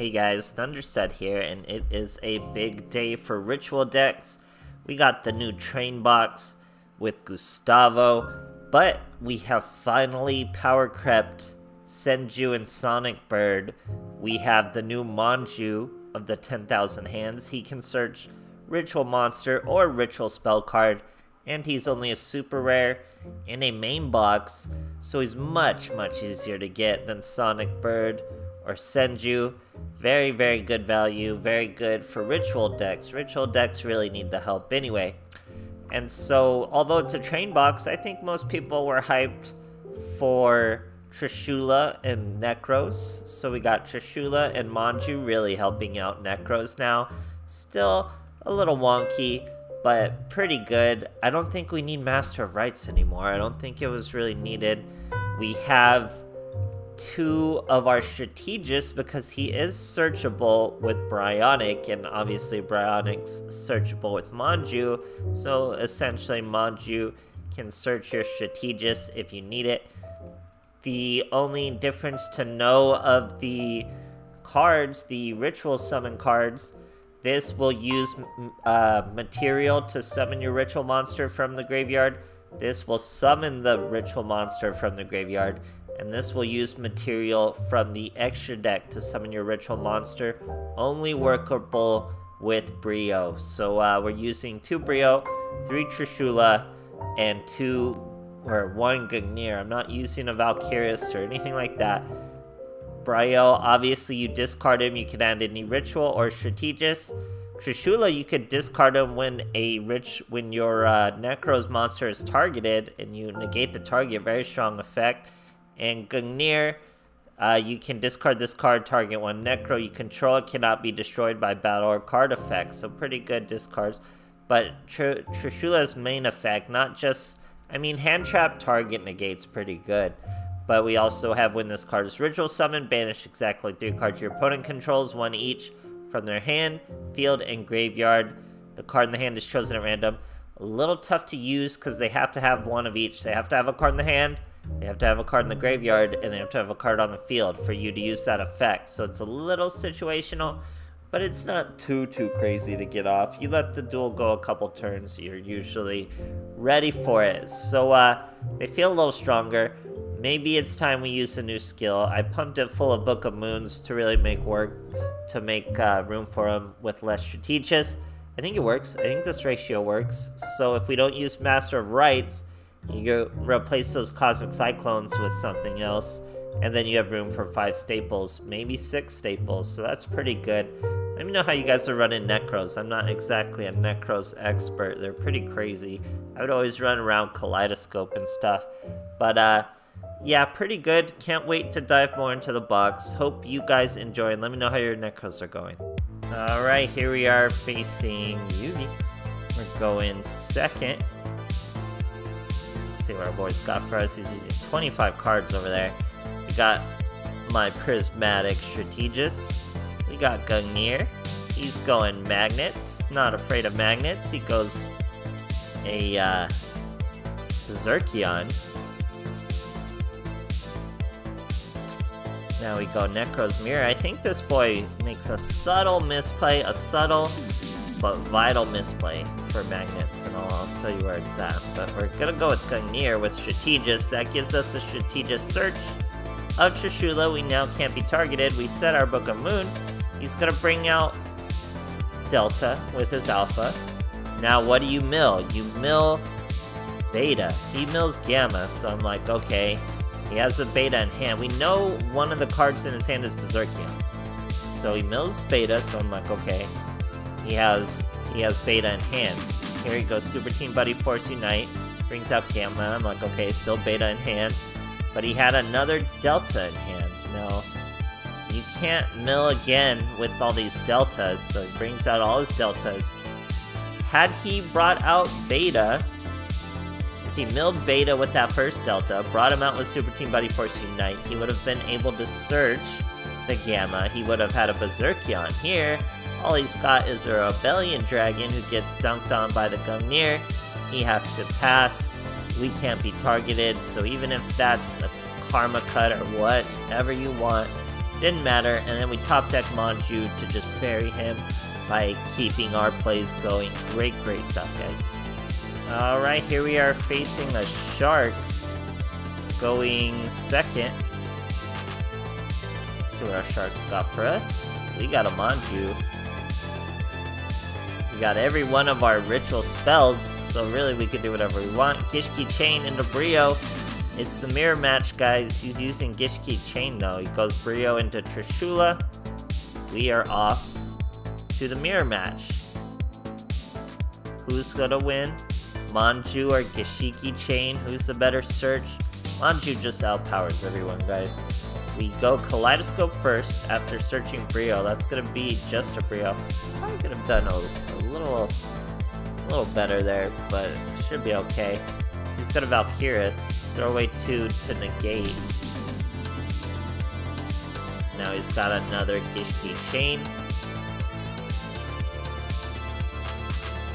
Hey guys, THUNDERSTUD here, and it is a big day for ritual decks. We got the new train box with Gustavo, but we have finally power crept Senju and Sonic Bird. We have the new Manju of the 10,000 hands. He can search ritual monster or ritual spell card, and he's only a super rare in a main box, so he's much easier to get than Sonic Bird or Senju. Very good value, very good for ritual decks. Ritual decks really need the help anyway. And so, although it's a train box, I think most people were hyped for Trishula and Nekroz. So we got Trishula and Manju really helping out Nekroz now. Still a little wonky, but pretty good. I don't think we need Master of Rites anymore. I don't think it was really needed. We have two of our strategists because he is searchable with Bryonic, and obviously Bryonic's searchable with Manju. So essentially Manju can search your strategist if you need it. The only difference to know of the cards, the ritual summon cards, this will use material to summon your ritual monster from the graveyard. This will summon the ritual monster from the graveyard. And this will use material from the extra deck to summon your ritual monster. Only workable with Brio. So we're using 2 Brio, 3 Trishula, and 1 Gungnir. I'm not using a Valkyrius or anything like that. Brio, obviously you discard him, you can add any ritual or strategist. Trishula, you could discard him when your Nekroz monster is targeted and you negate the target. Very strong effect. And Gungnir, you can discard this card, target one Necro you control. It cannot be destroyed by battle or card effects, so pretty good discards. But Trishula's main effect, not just, hand trap target negates pretty good. But we also have when this card is ritual summon, banish exactly 3 cards your opponent controls, 1 each from their hand, field, and graveyard. The card in the hand is chosen at random. A little tough to use because they have to have 1 of each. They have to have a card in the hand, they have to have a card in the graveyard, and they have to have a card on the field for you to use that effect. So it's a little situational, but it's not too crazy to get off. You let the duel go a couple turns, you're usually ready for it. So they feel a little stronger. Maybe it's time we use a new skill. I pumped it full of Book of Moons to really make room for them with less strategists. I think it works. I think this ratio works. So if we don't use Master of Rites, you replace those Cosmic Cyclones with something else, and then you have room for 5 staples, maybe 6 staples, so that's pretty good. Let me know how you guys are running Nekroz. I'm not exactly a Nekroz expert. They're pretty crazy. I would always run around Kaleidoscope and stuff. But yeah, pretty good. Can't wait to dive more into the box. Hope you guys enjoy, and let me know how your Nekroz are going. Alright, here we are facing Yugi. We're going second. See what our boy's got for us. He's using 25 cards over there. We got my Prismatic Strategist. We got Gungnir. He's going Magnets. Not afraid of Magnets. He goes a Berserkion. Now we go Nekroz Mirror. I think this boy makes a subtle misplay, a subtle but vital misplay for Magnets, and I'll tell you where it's at. But we're gonna go with Gungnir with Strategist. That gives us a Strategist search of Trishula. We now can't be targeted. We set our Book of Moon. He's gonna bring out Delta with his Alpha. Now what do you mill? You mill Beta. He mills Gamma, so I'm like, okay, he has a Beta in hand. We know one of the cards in his hand is Berserkion. So he mills Beta, so I'm like, okay. He has Beta in hand. Here he goes, Super Team Buddy Force Unite. Brings out Gamma. I'm like, okay, still Beta in hand. But he had another Delta in hand. Now, you can't mill again with all these Deltas, so he brings out all his Deltas. Had he brought out Beta, if he milled Beta with that first Delta, brought him out with Super Team Buddy Force Unite, he would have been able to search the Gamma. He would have had a Berserkion here. All he's got is a Rebellion Dragon who gets dunked on by the Gungnir. He has to pass. We can't be targeted, so even if that's a Karma Cut or whatever you want, Didn't matter, and then we top deck Manju to just bury him by keeping our plays going. Great stuff, guys. Alright, here we are facing a shark going second. Let's see what our sharks got for us. We got a Manju. We got every one of our ritual spells, so really we could do whatever we want. Gishki Chain into Brio. It's the mirror match, guys. He's using Gishki Chain though. He goes Brio into Trishula. We are off to the mirror match. Who's gonna win? Manju or Gishiki Chain? Who's the better search? Manju just outpowers everyone, guys. We go Kaleidoscope first after searching Brio. That's gonna be just a Brio. Probably could have done a little better there, but it should be okay. He's gonna Valkyris. Throw away 2 to negate. Now he's got another Gishki Chain.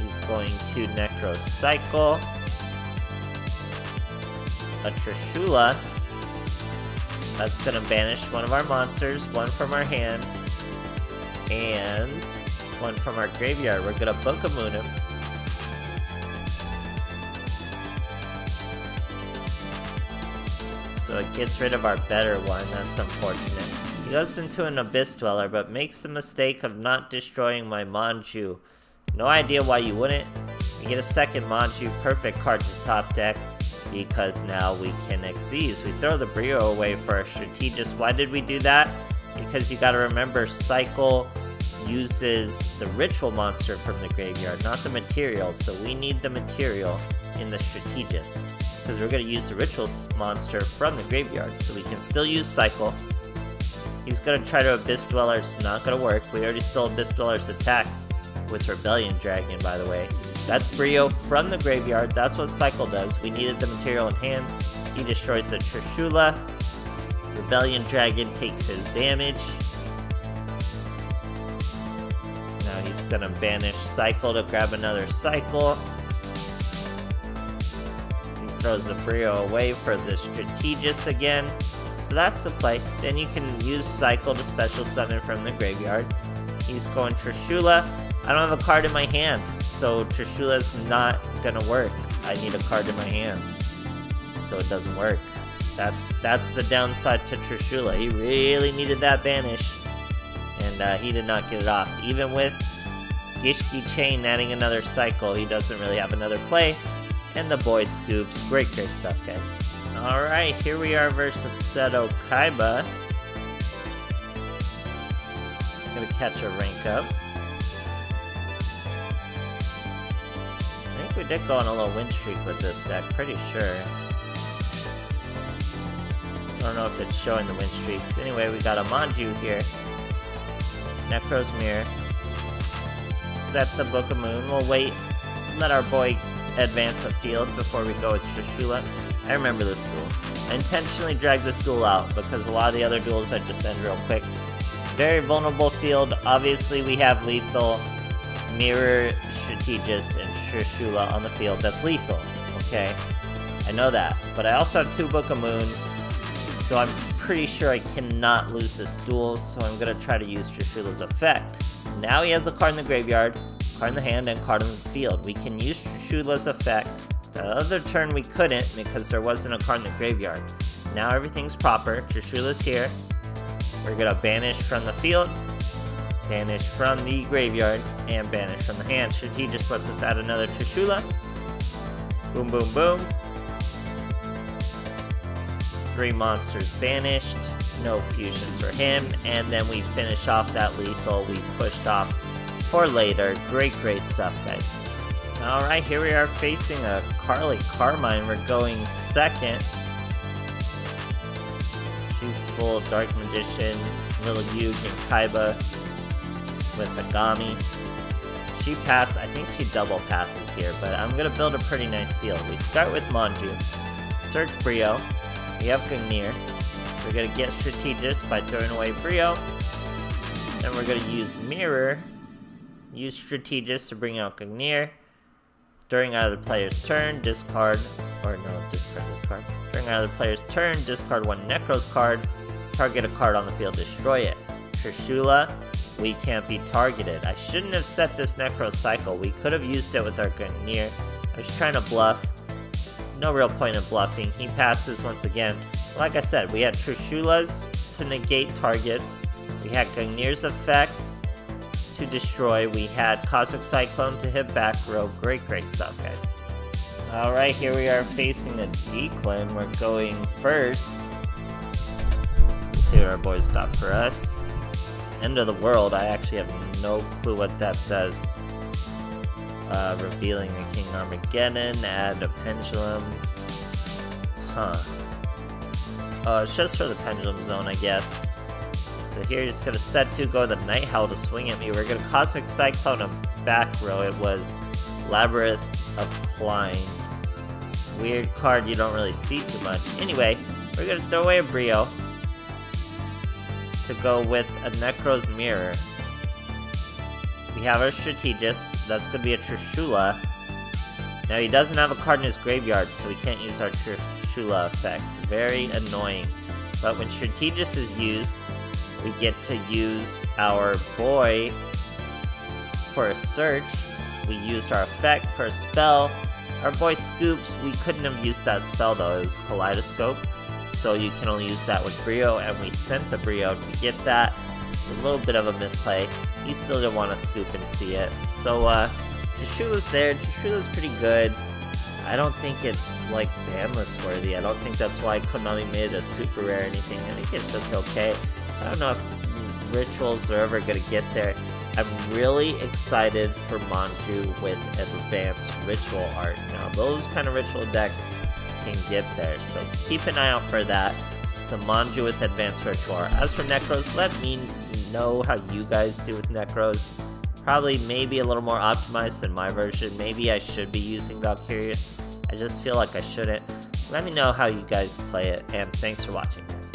He's going to Nekroz Cycle. A Trishula. That's gonna banish one of our monsters, one from our hand, and one from our graveyard. We're gonna Book of Moon him. So it gets rid of our better one. That's unfortunate. He goes into an Abyss Dweller, but makes the mistake of not destroying my Manju. No idea why you wouldn't. We get a second Manju, perfect card to top deck, because now we can Xyz. We throw the Brio away for our Strategist. Why did we do that? Because you gotta remember, Cycle uses the ritual monster from the graveyard, not the material, so we need the material in the Strategist. Because we're gonna use the ritual monster from the graveyard, so we can still use Cycle. He's gonna try to Abyss Dweller, it's not gonna work. We already stole Abyss Dweller's attack with Rebellion Dragon, by the way. That's Brio from the graveyard. That's what Cycle does. We needed the material in hand. He destroys the Trishula. Rebellion Dragon takes his damage. Now he's gonna banish Cycle to grab another Cycle. He throws the Brio away for the Strategist again. So that's the play. Then you can use Cycle to special summon from the graveyard. He's going Trishula. I don't have a card in my hand, so Trishula's not gonna work. I need a card in my hand, so it doesn't work. That's the downside to Trishula. He really needed that banish, and he did not get it off. Even with Gishki Chain adding another Cycle, he doesn't really have another play, and the boy scoops. Great stuff, guys. Alright, here we are versus Sedo Kaiba. Gonna catch a rank up. I think we did go on a little win streak with this deck, pretty sure. I don't know if it's showing the win streaks. Anyway, we got a Manju here. Nekroz Mirror. Set the Book of Moon. We'll wait. Let our boy advance a field before we go with Trishula. I remember this duel. I intentionally dragged this duel out because a lot of the other duels I just end real quick. Very vulnerable field. Obviously, we have lethal Mirror, Strategist, and Trishula on the field. That's lethal, okay? I know that. But I also have 2 Book of Moon, so I'm pretty sure I cannot lose this duel, so I'm going to try to use Trishula's effect. Now he has a card in the graveyard, card in the hand, and card in the field. We can use Trishula's effect. The other turn we couldn't because there wasn't a card in the graveyard. Now everything's proper. Trishula's here. We're going to banish from the field, banish from the graveyard, and banish from the hand. Strategist lets us add another Trishula. Boom, boom, boom. 3 monsters banished. No fusions for him. And then we finish off that lethal we pushed off for later. Great stuff, guys. Alright, here we are facing a Carly Carmine. We're going second. She's full Dark Magician, Little Yuge, and Kaiba with Agami. She passed, I think she double passes here, but I'm gonna build a pretty nice field. We start with Manju, search Brio, we have Gungnir. We're gonna get Strategist by throwing away Brio. Then we're gonna use Mirror, use Strategist to bring out Gungnir. During either player's turn, discard. During either player's turn, discard 1 Nekroz card. Target a card on the field, destroy it. Trishula, we can't be targeted. I shouldn't have set this Nekroz cycle. We could have used it with our Gungnir. I was trying to bluff. No real point in bluffing. He passes once again. Like I said, we had Trishulas to negate targets. We had Gungnir's effect to destroy. We had Cosmic Cyclone to hit back row. Great stuff, guys. Alright, here we are facing a Declan. We're going first. Let's see what our boys got for us. End of the world. I actually have no clue what that does. Revealing the King Armageddon, add a pendulum. Huh. Oh, it's just for the pendulum zone, I guess. So here, just gonna set 2, go the Night Howl to swing at me. We're gonna Cosmic Cyclone a back row. It was Labyrinth of Klein. Weird card you don't really see too much. Anyway, we're gonna throw away a Brio to go with a Nekroz Mirror. We have our Strategist. That's gonna be a Trishula. Now he doesn't have a card in his graveyard, so we can't use our Trishula effect. Very annoying. But when Strategist is used, we get to use our boy for a search. We used our effect for a spell. Our boy Scoops, we couldn't have used that spell though, it was Kaleidoscope. So you can only use that with Brio, and we sent the Brio to get that. It's a little bit of a misplay. He still didn't want to scoop and see it. So, Trishula's there. Trishula's pretty good. I don't think it's, like, banlist worthy. I don't think that's why Konami made it a super rare or anything. I think it's just okay. I don't know if rituals are ever gonna get there. I'm really excited for Manju with advanced ritual art. Now, those kind of ritual decks can get there, so keep an eye out for that. Some Manju with advanced ritual art. As for Nekroz, let me know how you guys do with Nekroz. Probably maybe a little more optimized than my version. Maybe I should be using Valkyria. I just feel like I shouldn't. Let me know how you guys play it, and thanks for watching, guys.